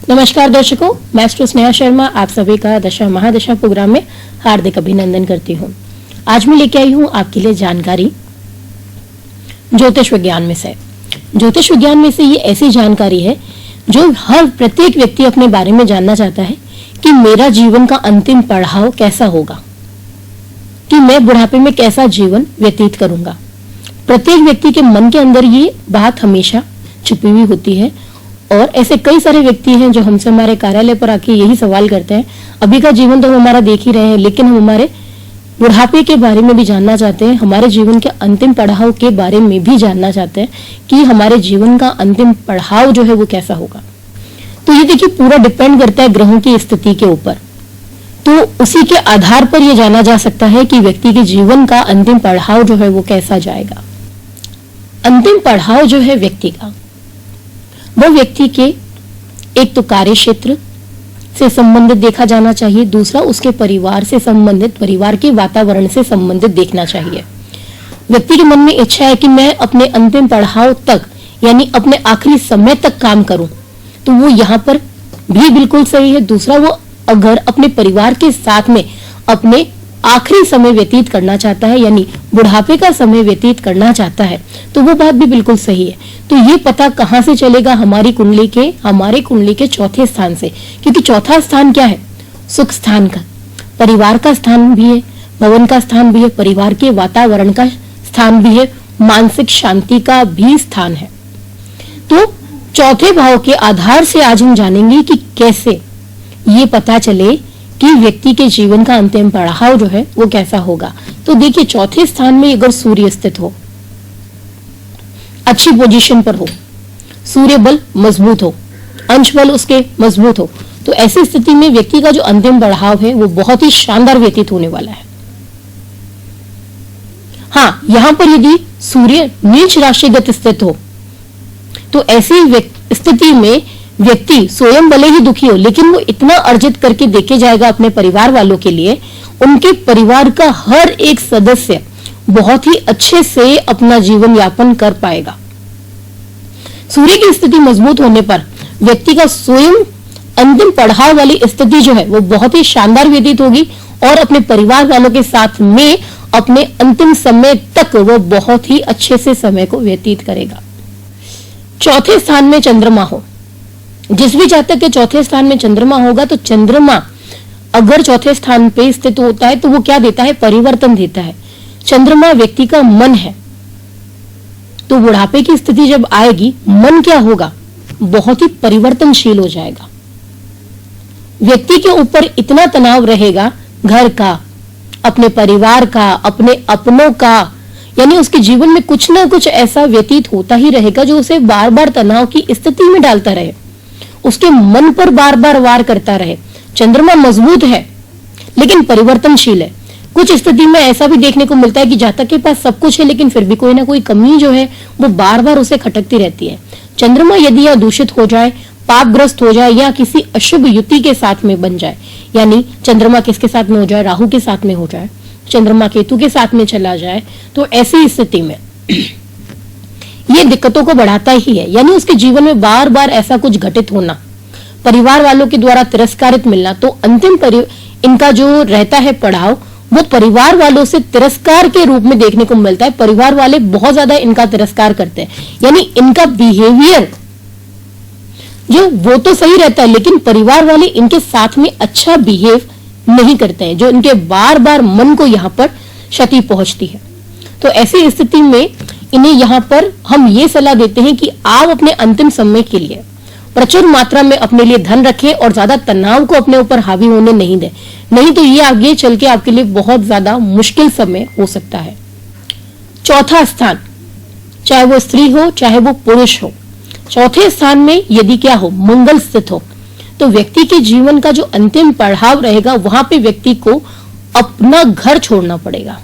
नमस्कार दर्शकों, मैं स्नेहा स्नेहा शर्मा आप सभी का दशा महादशा प्रोग्राम में हार्दिक अभिनंदन करती हूँ। आज मैं लेके आई हूँ आपके लिए जानकारी ज्योतिष विज्ञान में से। ज्योतिष विज्ञान में से ये ऐसी जानकारी है जो हर प्रत्येक व्यक्ति अपने बारे में जानना चाहता है कि मेरा जीवन का अंतिम पड़ाव कैसा होगा, कि मैं बुढ़ापे में कैसा जीवन व्यतीत करूंगा। प्रत्येक व्यक्ति के मन के अंदर ये बात हमेशा छुपी हुई होती है और ऐसे कई सारे व्यक्ति हैं जो हमसे हमारे कार्यालय पर आके यही सवाल करते हैं। अभी का जीवन तो हम हमारा देख ही रहे हैं, लेकिन हम हमारे बुढ़ापे के बारे में भी जानना चाहते हैं, हमारे जीवन के अंतिम पड़ाव के बारे में भी जानना चाहते हैं कि हमारे जीवन का अंतिम पड़ाव जो है वो कैसा होगा। तो ये देखिए, पूरा डिपेंड करता है ग्रहों की स्थिति के ऊपर। तो उसी के आधार पर यह जाना जा सकता है कि व्यक्ति के जीवन का अंतिम पड़ाव जो है वो कैसा जाएगा। अंतिम पड़ाव जो है व्यक्ति का, वो व्यक्ति के एक तो कार्य क्षेत्र से संबंधित देखा जाना चाहिए, दूसरा उसके परिवार से संबंधित, परिवार के वातावरण से संबंधित देखना चाहिए। व्यक्ति के मन में इच्छा है कि मैं अपने अंतिम पड़ाव तक यानी अपने आखिरी समय तक काम करूं, तो वो यहाँ पर भी बिल्कुल सही है। दूसरा, वो अगर अपने परिवार के साथ में अपने आखिरी समय व्यतीत करना चाहता है यानी बुढ़ापे का समय व्यतीत करना चाहता है, तो वो बात भी बिल्कुल सही है। तो ये पता कहाँ से चलेगा? हमारे कुंडली के चौथे स्थान से, क्योंकि चौथा स्थान क्या है? सुख स्थान का, परिवार का स्थान भी है, भवन का स्थान भी है, परिवार के वातावरण का स्थान भी है, मानसिक शांति का भी स्थान है। तो चौथे भाव के आधार से आज हम जानेंगे कि कैसे ये पता चले कि व्यक्ति के जीवन का अंतिम पड़ाव जो है वो कैसा होगा। तो देखिए, चौथे स्थान में अगर सूर्य स्थित हो, अच्छी पोजीशन पर हो, सूर्य बल मजबूत हो, अंश बल उसके मजबूत हो, तो ऐसी स्थिति में व्यक्ति का जो अंतिम पड़ाव है वो बहुत ही शानदार व्यतीत होने वाला है। हाँ, यहां पर यदि सूर्य नीच राशिगत स्थित हो तो ऐसी स्थिति में व्यक्ति स्वयं भले ही दुखी हो, लेकिन वो इतना अर्जित करके देखे जाएगा अपने परिवार वालों के लिए, उनके परिवार का हर एक सदस्य बहुत ही अच्छे से अपना जीवन यापन कर पाएगा। सूर्य की स्थिति मजबूत होने पर व्यक्ति का स्वयं अंतिम पड़ाव वाली स्थिति जो है वो बहुत ही शानदार व्यतीत होगी और अपने परिवार वालों के साथ में अपने अंतिम समय तक वो बहुत ही अच्छे से समय को व्यतीत करेगा। चौथे स्थान में चंद्रमा हो, जिस भी जातक के चौथे स्थान में चंद्रमा होगा, तो चंद्रमा अगर चौथे स्थान पे स्थित होता है तो वो क्या देता है? परिवर्तन देता है। चंद्रमा व्यक्ति का मन है, तो बुढ़ापे की स्थिति जब आएगी, मन क्या होगा? बहुत ही परिवर्तनशील हो जाएगा। व्यक्ति के ऊपर इतना तनाव रहेगा, घर का, अपने परिवार का, अपने अपनों का, यानी उसके जीवन में कुछ ना कुछ ऐसा व्यतीत होता ही रहेगा जो उसे बार बार तनाव की स्थिति में डालता रहे, उसके मन पर बार बार वार करता रहे। चंद्रमा मजबूत है लेकिन परिवर्तनशील है। कुछ स्थिति में ऐसा भी देखने को मिलता है कि जातक के पास सब कुछ है लेकिन फिर भी कोई ना कोई कमी जो है वो बार बार उसे खटकती रहती है। चंद्रमा यदि यह दूषित हो जाए, पापग्रस्त हो जाए या किसी अशुभ युति के साथ में बन जाए, यानी चंद्रमा किसके साथ में हो जाए? राहु के साथ में हो जाए, चंद्रमा केतु के साथ में चला जाए, तो ऐसी स्थिति में ये दिक्कतों को बढ़ाता ही है। यानी उसके जीवन में बार बार ऐसा कुछ घटित होना, परिवार वालों के द्वारा तिरस्कारित मिलना, तो अंतिम इनका जो रहता है पड़ाव वो परिवार वालों से तिरस्कार के रूप में देखने को मिलता है। परिवार वाले बहुत ज्यादा इनका तिरस्कार करते हैं, यानी इनका बिहेवियर जो वो तो सही रहता है लेकिन परिवार वाले इनके साथ में अच्छा बिहेव नहीं करते हैं, जो इनके बार बार मन को यहाँ पर क्षति पहुंचती है। तो ऐसी स्थिति में इन्हें यहाँ पर हम ये सलाह देते हैं कि आप अपने अंतिम समय के लिए प्रचुर मात्रा में अपने लिए धन रखें और ज्यादा तनाव को अपने ऊपर हावी होने नहीं दें, नहीं तो ये आगे चल के आपके लिए बहुत ज्यादा मुश्किल समय हो सकता है। चौथा स्थान, चाहे वो स्त्री हो चाहे वो पुरुष हो, चौथे स्थान में यदि क्या हो? मंगल स्थित हो, तो व्यक्ति के जीवन का जो अंतिम पड़ाव रहेगा वहां पे व्यक्ति को अपना घर छोड़ना पड़ेगा।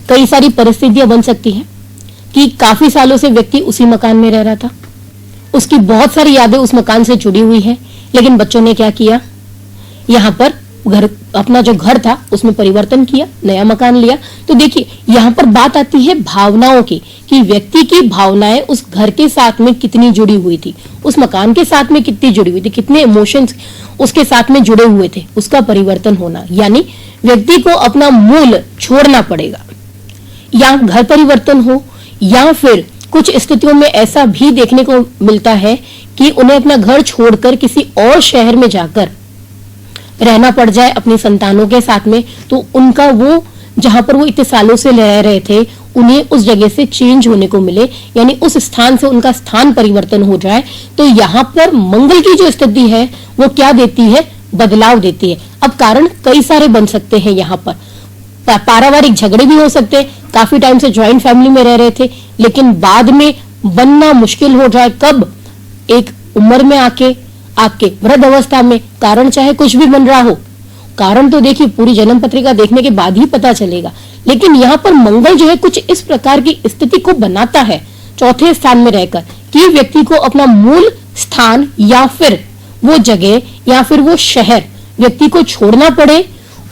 कई सारी परिस्थितियां बन सकती हैं कि काफी सालों से व्यक्ति उसी मकान में रह रहा था, उसकी बहुत सारी यादें उस मकान से जुड़ी हुई हैं, लेकिन बच्चों ने क्या किया? यहाँ पर घर, अपना जो घर था उसमें परिवर्तन किया, नया मकान लिया। तो देखिए यहाँ पर बात आती है भावनाओं की, कि व्यक्ति की भावनाएं उस घर के साथ में कितनी जुड़ी हुई थी, उस मकान के साथ में कितनी जुड़ी हुई थी, कितने इमोशंस उसके साथ में जुड़े हुए थे, उसका परिवर्तन होना। यानी व्यक्ति को अपना मूल छोड़ना पड़ेगा, या घर परिवर्तन हो, या फिर कुछ स्थितियों में ऐसा भी देखने को मिलता है कि उन्हें अपना घर छोड़कर किसी और शहर में जाकर रहना पड़ जाए अपनी संतानों के साथ में। तो उनका वो जहां पर वो इतने सालों से रह रहे थे, उन्हें उस जगह से चेंज होने को मिले, यानी उस स्थान से उनका स्थान परिवर्तन हो जाए। तो यहाँ पर मंगल की जो स्थिति है वो क्या देती है, बदलाव देती है। अब कारण कई सारे बन सकते हैं, यहाँ पर पारिवारिक झगड़े भी हो सकते हैं, काफी टाइम से ज्वाइंट फैमिली में रह रहे थे लेकिन बाद में बनना मुश्किल हो जाए, कब, एक उम्र में आके, आपके वृद्ध अवस्था में। कारण चाहे कुछ भी बन रहा हो, कारण तो देखिए पूरी जन्म पत्रिका देखने के बाद ही पता चलेगा, लेकिन यहाँ पर मंगल जो है कुछ इस प्रकार की स्थिति को बनाता है चौथे स्थान में रहकर, कि व्यक्ति को अपना मूल स्थान या फिर वो जगह या फिर वो शहर व्यक्ति को छोड़ना पड़े,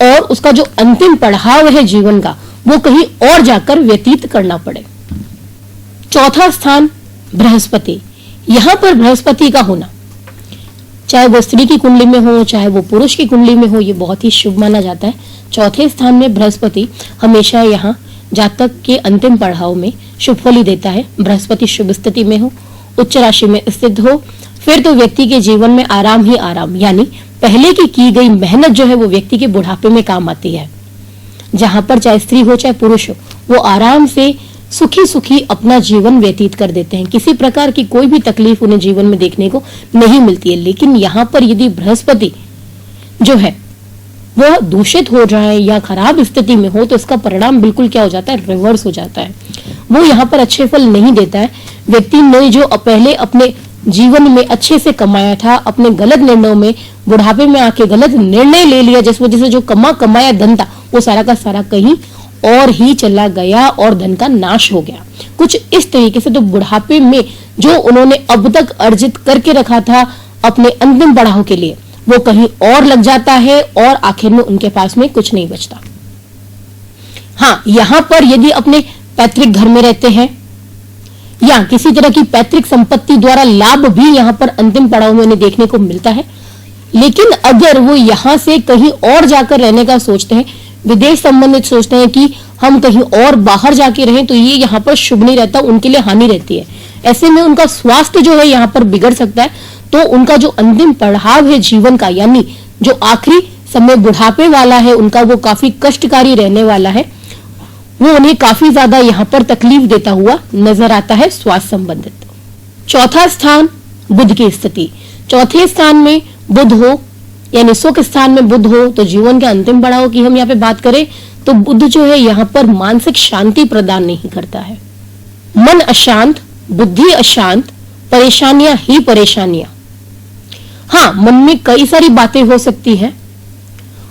और उसका जो अंतिम पड़ाव है जीवन का वो कहीं और जाकर व्यतीत करना पड़े। चौथा स्थान बृहस्पति। यहां पर बृहस्पति का होना, चाहे वो स्त्री की कुंडली में हो चाहे वो पुरुष की कुंडली में हो, ये बहुत ही शुभ माना जाता है। चौथे स्थान में बृहस्पति हमेशा यहाँ जातक के अंतिम पड़ाव में शुभ फल ही देता है। बृहस्पति शुभ स्थिति में हो, उच्च राशि में स्थित हो, फिर तो व्यक्ति के जीवन में आराम ही आराम, यानी पहले की गई मेहनत जो है वो व्यक्ति के बुढ़ापे में काम आती है। जहां पर चाहे स्त्री हो चाहे पुरुष हो, वो आराम से सुखी सुखी अपना जीवन व्यतीत कर देते हैं, किसी प्रकार की कोई भी तकलीफ उन्हें जीवन में देखने को नहीं मिलती है। लेकिन यहाँ पर यदि बृहस्पति जो है वह दूषित हो जाए या खराब स्थिति में हो तो इसका परिणाम बिल्कुल क्या हो जाता है, रिवर्स हो जाता है। वो यहाँ पर अच्छे फल नहीं देता है। व्यक्ति ने जो पहले अपने जीवन में अच्छे से कमाया था, अपने गलत निर्णयों में बुढ़ापे में आके गलत निर्णय ले लिया, जिस वजह से जो कमाया धन था वो सारा का सारा कहीं और ही चला गया और धन का नाश हो गया। कुछ इस तरीके से तो बुढ़ापे में जो उन्होंने अब तक अर्जित करके रखा था अपने अंतिम पड़ाव के लिए, वो कहीं और लग जाता है और आखिर में उनके पास में कुछ नहीं बचता। हाँ, यहाँ पर यदि अपने पैतृक घर में रहते हैं या किसी तरह की पैतृक संपत्ति द्वारा लाभ भी यहाँ पर अंतिम पड़ाव में उन्हें देखने को मिलता है, लेकिन अगर वो यहाँ से कहीं और जाकर रहने का सोचते हैं, विदेश संबंधित सोचते हैं कि हम कहीं और बाहर जाके रहें, तो ये यहाँ पर शुभ नहीं रहता, उनके लिए हानि रहती है। ऐसे में उनका स्वास्थ्य जो है यहाँ पर बिगड़ सकता है। तो उनका जो अंतिम पड़ाव है जीवन का, यानी जो आखिरी समय बुढ़ापे वाला है उनका, वो काफी कष्टकारी रहने वाला है। वो उन्हें काफी ज्यादा यहाँ पर तकलीफ देता हुआ नजर आता है स्वास्थ्य संबंधित। चौथा स्थान बुध की स्थिति। चौथे स्थान में बुध हो, यानी सुख स्थान में बुध हो, तो जीवन के अंतिम पड़ाव की हम यहाँ पे बात करें तो बुध जो है यहाँ पर मानसिक शांति प्रदान नहीं करता है। मन अशांत, बुद्धि अशांत, परेशानियां ही परेशानियां। हाँ, मन में कई सारी बातें हो सकती हैं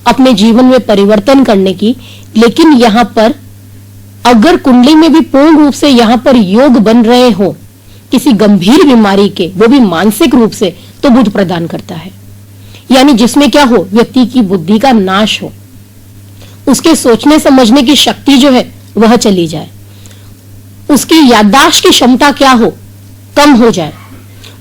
अपने जीवन में परिवर्तन करने की, लेकिन यहाँ पर अगर कुंडली में भी पूर्ण रूप से यहाँ पर योग बन रहे हो किसी गंभीर बीमारी के, वो भी मानसिक रूप से, तो बुध प्रदान करता है। यानी जिसमें क्या हो, व्यक्ति की बुद्धि का नाश हो, उसके सोचने समझने की शक्ति जो है वह चली जाए, उसकी याददाश्त की क्षमता क्या हो, कम हो जाए,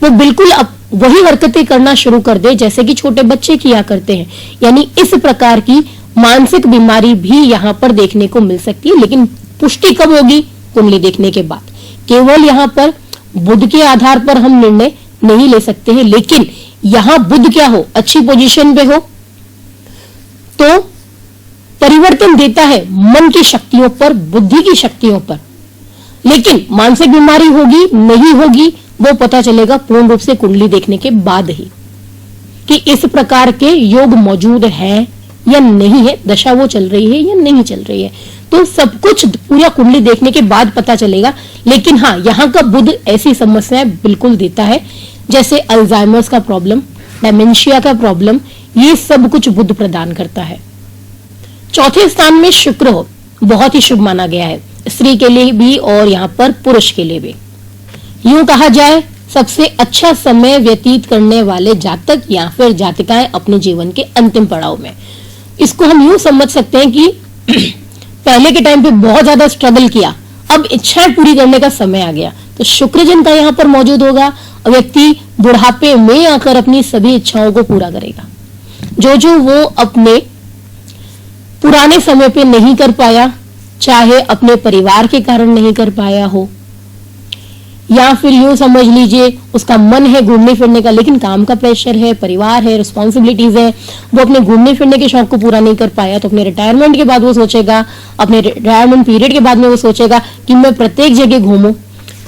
वो बिल्कुल अब वही हरकतें करना शुरू कर दे जैसे कि छोटे बच्चे किया करते हैं। यानी इस प्रकार की मानसिक बीमारी भी यहाँ पर देखने को मिल सकती है, लेकिन पुष्टि कब होगी, कुंडली देखने के बाद। केवल यहाँ पर बुध के आधार पर हम निर्णय नहीं ले सकते हैं, लेकिन यहां बुध क्या हो, अच्छी पोजीशन पे हो तो परिवर्तन देता है मन की शक्तियों पर, बुद्धि की शक्तियों पर। लेकिन मानसिक बीमारी होगी नहीं होगी वो पता चलेगा पूर्ण रूप से कुंडली देखने के बाद ही, कि इस प्रकार के योग मौजूद है या नहीं है, दशा वो चल रही है या नहीं चल रही है, तो सब कुछ पूरा कुंडली देखने के बाद पता चलेगा। लेकिन हाँ, यहाँ का बुध ऐसी समस्याएं बिल्कुल देता है जैसे अल्जाइमर्स का प्रॉब्लम, डेमेंशिया का प्रॉब्लम, ये सब कुछ बुध प्रदान करता है। चौथे स्थान में शुक्र हो, बहुत ही शुभ माना गया है स्त्री के लिए भी और यहाँ पर पुरुष के लिए भी। यूं कहा जाए सबसे अच्छा समय व्यतीत करने वाले जातक या फिर जातिकाएं अपने जीवन के अंतिम पड़ाव में। इसको हम यूं समझ सकते हैं कि पहले के टाइम पे बहुत ज्यादा स्ट्रगल किया, अब इच्छाएं पूरी करने का समय आ गया, तो शुक्रजन का यहां पर मौजूद होगा। व्यक्ति बुढ़ापे में आकर अपनी सभी इच्छाओं को पूरा करेगा, जो वो अपने पुराने समय पे नहीं कर पाया, चाहे अपने परिवार के कारण नहीं कर पाया हो, या फिर यूं समझ लीजिए उसका मन है घूमने फिरने का, लेकिन काम का प्रेशर है, परिवार है, रिस्पॉन्सिबिलिटीज है, वो अपने घूमने फिरने के शौक को पूरा नहीं कर पाया, तो अपने रिटायरमेंट के बाद वो सोचेगा, अपने रिटायरमेंट पीरियड के बाद में वो सोचेगा कि मैं प्रत्येक जगह घूमूं,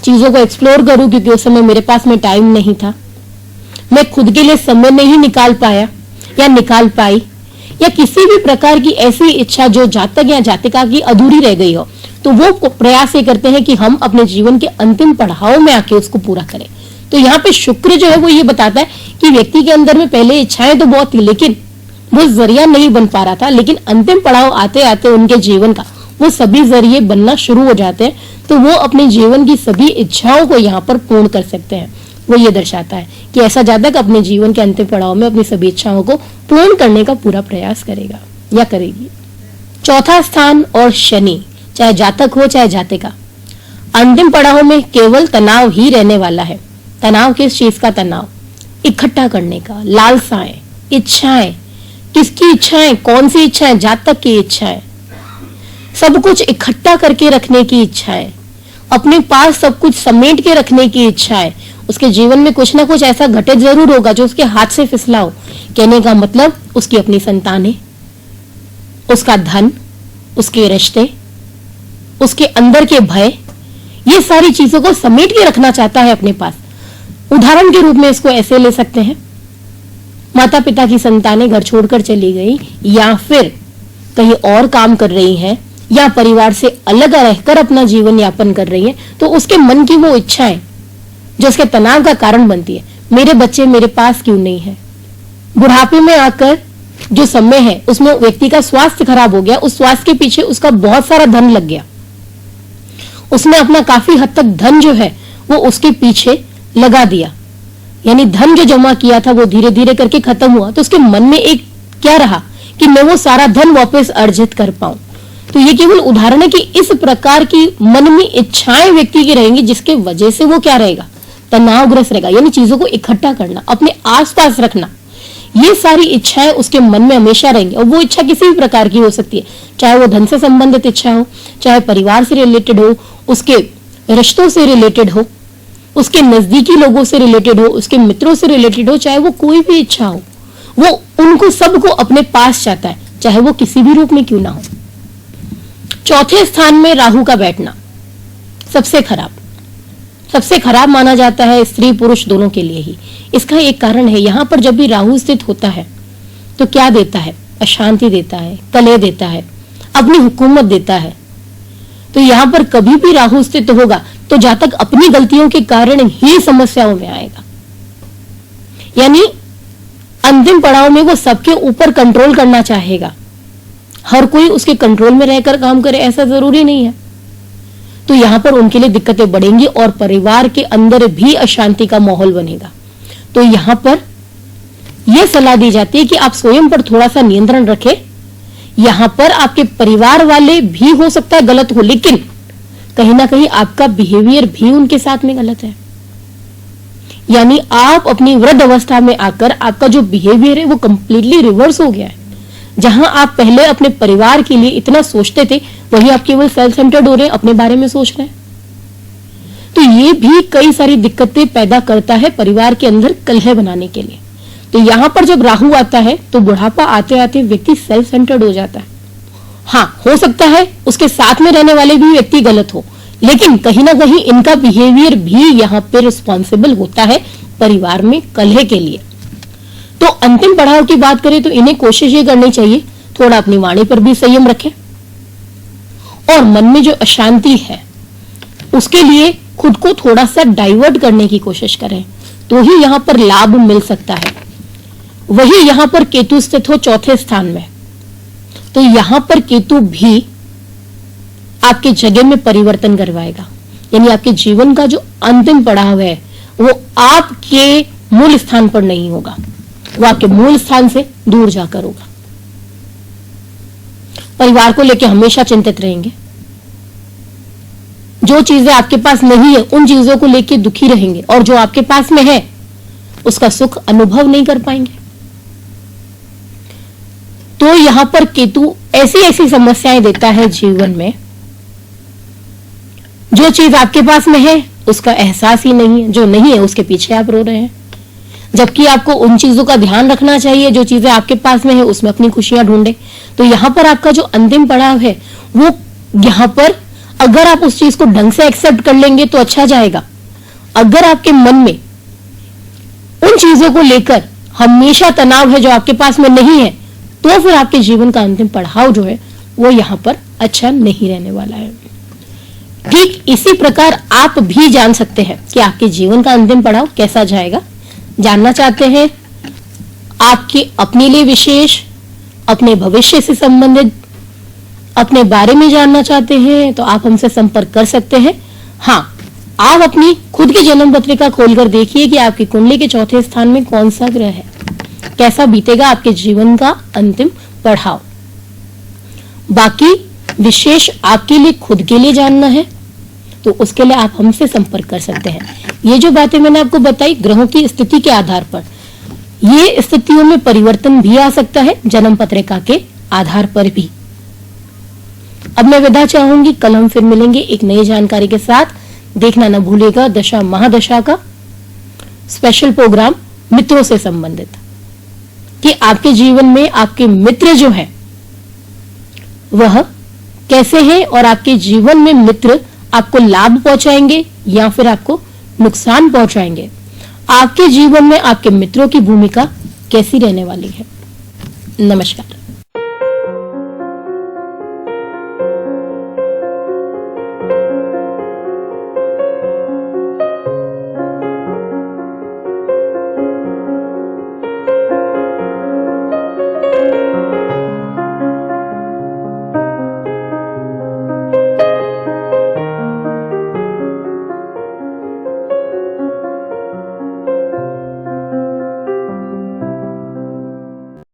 चीजों को एक्सप्लोर करूं, क्योंकि उस समय मेरे पास में टाइम नहीं था, मैं खुद के लिए समय नहीं निकाल पाया या निकाल पाई, या किसी भी प्रकार की ऐसी इच्छा जो जातक या जातिका की अधूरी रह गई हो, तो वो प्रयास ये करते हैं कि हम अपने जीवन के अंतिम पड़ाव में आके उसको पूरा करें। तो यहाँ पे शुक्र जो है वो ये बताता है कि व्यक्ति के अंदर में पहले इच्छाएं तो बहुत थी, लेकिन वो जरिया नहीं बन पा रहा था, लेकिन अंतिम पड़ाव आते आते उनके जीवन का वो सभी जरिए बनना शुरू हो जाते हैं, तो वो अपने जीवन की सभी इच्छाओं को यहाँ पर पूर्ण कर सकते हैं। वो ये दर्शाता है कि ऐसा जातक अपने जीवन के अंतिम पड़ाव में अपनी सभी इच्छाओं को पूर्ण करने का पूरा प्रयास करेगा या करेगी। चौथा स्थान और शनि, चाहे जातक हो चाहे जातिका, अंतिम पड़ाव में केवल तनाव ही रहने वाला है। तनाव किस चीज का तनाव? इकट्ठा करने का, लालसाएं, इच्छाएं। किसकी इच्छाएं? कौन सी इच्छाएं? जातक की इच्छाएं, सब कुछ इकट्ठा करके रखने की इच्छाएं, अपने पास सब कुछ समेट के रखने की इच्छाएं। उसके जीवन में कुछ ना कुछ ऐसा घटित जरूर होगा जो उसके हाथ से फिसला हो। कहने का मतलब उसकी अपनी संतानें, उसका धन, उसके रिश्ते, उसके अंदर के भय, ये सारी चीजों को समेट के रखना चाहता है अपने पास। उदाहरण के रूप में इसको ऐसे ले सकते हैं, माता पिता की संतानें घर छोड़कर चली गई, या फिर कहीं और काम कर रही हैं, या परिवार से अलग रहकर अपना जीवन यापन कर रही है, तो उसके मन की वो इच्छाएं जो उसके तनाव का कारण बनती है, मेरे बच्चे मेरे पास क्यों नहीं है। बुढ़ापे में आकर जो समय है उसमें व्यक्ति का स्वास्थ्य खराब हो गया, उस स्वास्थ्य के पीछे उसका बहुत सारा धन लग गया, उसने अपना काफी हद तक धन जो है वो उसके पीछे लगा दिया, यानी धन जो जमा किया था वो धीरे धीरे करके खत्म हुआ, तो उसके मन में एक क्या रहा कि मैं वो सारा धन वापस अर्जित कर पाऊं। तो ये केवल उदाहरण है कि इस प्रकार की मन में इच्छाएं व्यक्ति की रहेंगी, जिसके वजह से वो क्या रहेगा, तनावग्रस्त रहेगा। यानी चीजों को इकट्ठा करना, अपने आसपास रखना, ये सारी इच्छाएं उसके मन में हमेशा रहेंगी। और वो इच्छा किसी भी प्रकार की हो सकती है, चाहे वो धन से संबंधित इच्छा हो, चाहे परिवार से रिलेटेड हो, उसके रिश्तों से रिलेटेड हो, उसके नजदीकी लोगों से रिलेटेड हो, उसके मित्रों से रिलेटेड हो, चाहे वो कोई भी इच्छा हो, वो उनको सबको अपने पास चाहता है, चाहे वो किसी भी रूप में क्यों ना हो। चौथे स्थान में राहु का बैठना सबसे खराब माना जाता है, स्त्री पुरुष दोनों के लिए ही। इसका एक कारण है, यहां पर जब भी राहु स्थित होता है तो क्या देता है, अशांति देता है, कलह देता है, अपनी हुकूमत देता है। तो यहां पर कभी भी राहु स्थित होगा तो जातक अपनी गलतियों के कारण ही समस्याओं में आएगा, यानी अंतिम पड़ाव में वो सबके ऊपर कंट्रोल करना चाहेगा। हर कोई उसके कंट्रोल में रहकर काम करे ऐसा जरूरी नहीं है, तो यहां पर उनके लिए दिक्कतें बढ़ेंगी और परिवार के अंदर भी अशांति का माहौल बनेगा। तो यहां पर यह सलाह दी जाती है कि आप स्वयं पर थोड़ा सा नियंत्रण रखें। यहां पर आपके परिवार वाले भी हो सकता है गलत हो, लेकिन कहीं ना कहीं आपका बिहेवियर भी उनके साथ में गलत है। यानी आप अपनी वृद्ध अवस्था में आकर आपका जो बिहेवियर है वो कंप्लीटली रिवर्स हो गया है। जहां आप पहले अपने परिवार के लिए इतना सोचते थे, वही आप केवल सेल्फ सेंटर्ड हो रहे हैं, अपने बारे में सोच रहे हैं। तो ये भी कई सारी दिक्कतें पैदा करता है परिवार के अंदर कलह बनाने के लिए। तो यहां पर जब राहु आता है तो बुढ़ापा आते आते व्यक्ति सेल्फ सेंटर्ड हो जाता है। हाँ, हो सकता है उसके साथ में रहने वाले भी व्यक्ति गलत हो, लेकिन कहीं ना कहीं इनका बिहेवियर भी यहाँ पे रिस्पॉन्सिबल होता है परिवार में कलह के लिए। तो अंतिम पड़ाव की बात करें तो इन्हें कोशिश ये करनी चाहिए थोड़ा अपनी वाणी पर भी संयम रखें, और मन में जो अशांति है उसके लिए खुद को थोड़ा सा डाइवर्ट करने की कोशिश करें, तो ही यहां पर लाभ मिल सकता है। वही यहां पर केतु स्थित हो चौथे स्थान में, तो यहां पर केतु भी आपके जगह में परिवर्तन करवाएगा, यानी आपके जीवन का जो अंतिम पड़ाव है वो आपके मूल स्थान पर नहीं होगा, वो आपके मूल स्थान से दूर जाकर होगा। परिवार को लेकर हमेशा चिंतित रहेंगे, जो चीजें आपके पास नहीं है उन चीजों को लेकर दुखी रहेंगे, और जो आपके पास में है उसका सुख अनुभव नहीं कर पाएंगे। तो यहां पर केतु ऐसी ऐसी समस्याएं देता है जीवन में, जो चीज आपके पास में है उसका एहसास ही नहीं है, जो नहीं है उसके पीछे आप रो रहे हैं, जबकि आपको उन चीजों का ध्यान रखना चाहिए जो चीजें आपके पास में है, उसमें अपनी खुशियां ढूंढे। तो यहां पर आपका जो अंतिम पड़ाव है वो यहां पर, अगर आप उस चीज को ढंग से एक्सेप्ट कर लेंगे तो अच्छा जाएगा। अगर आपके मन में उन चीजों को लेकर हमेशा तनाव है जो आपके पास में नहीं है, तो फिर आपके जीवन का अंतिम पड़ाव जो है वो यहां पर अच्छा नहीं रहने वाला है। ठीक इसी प्रकार आप भी जान सकते हैं कि आपके जीवन का अंतिम पड़ाव कैसा जाएगा। जानना चाहते हैं आपके अपने लिए विशेष, अपने भविष्य से संबंधित, अपने बारे में जानना चाहते हैं तो आप हमसे संपर्क कर सकते हैं। हाँ, आप अपनी खुद की जन्म पत्रिका खोलकर देखिए कि आपकी कुंडली के चौथे स्थान में कौन सा ग्रह है, कैसा बीतेगा आपके जीवन का अंतिम पड़ाव। बाकी विशेष आपके लिए खुद के लिए जानना है तो उसके लिए आप हमसे संपर्क कर सकते हैं। ये जो बातें मैंने आपको बताई ग्रहों की स्थिति के आधार पर, ये स्थितियों में परिवर्तन भी आ सकता है जन्म पत्रिका के आधार पर भी। अब मैं विदा चाहूंगी, कल हम फिर मिलेंगे एक नई जानकारी के साथ। देखना न भूलिएगा दशा महादशा का स्पेशल प्रोग्राम मित्रों से संबंधित, कि आपके जीवन में आपके मित्र जो है वह कैसे हैं और आपके जीवन में मित्र आपको लाभ पहुंचाएंगे या फिर आपको नुकसान पहुंचाएंगे। आपके जीवन में आपके मित्रों की भूमिका कैसी रहने वाली है। नमस्कार।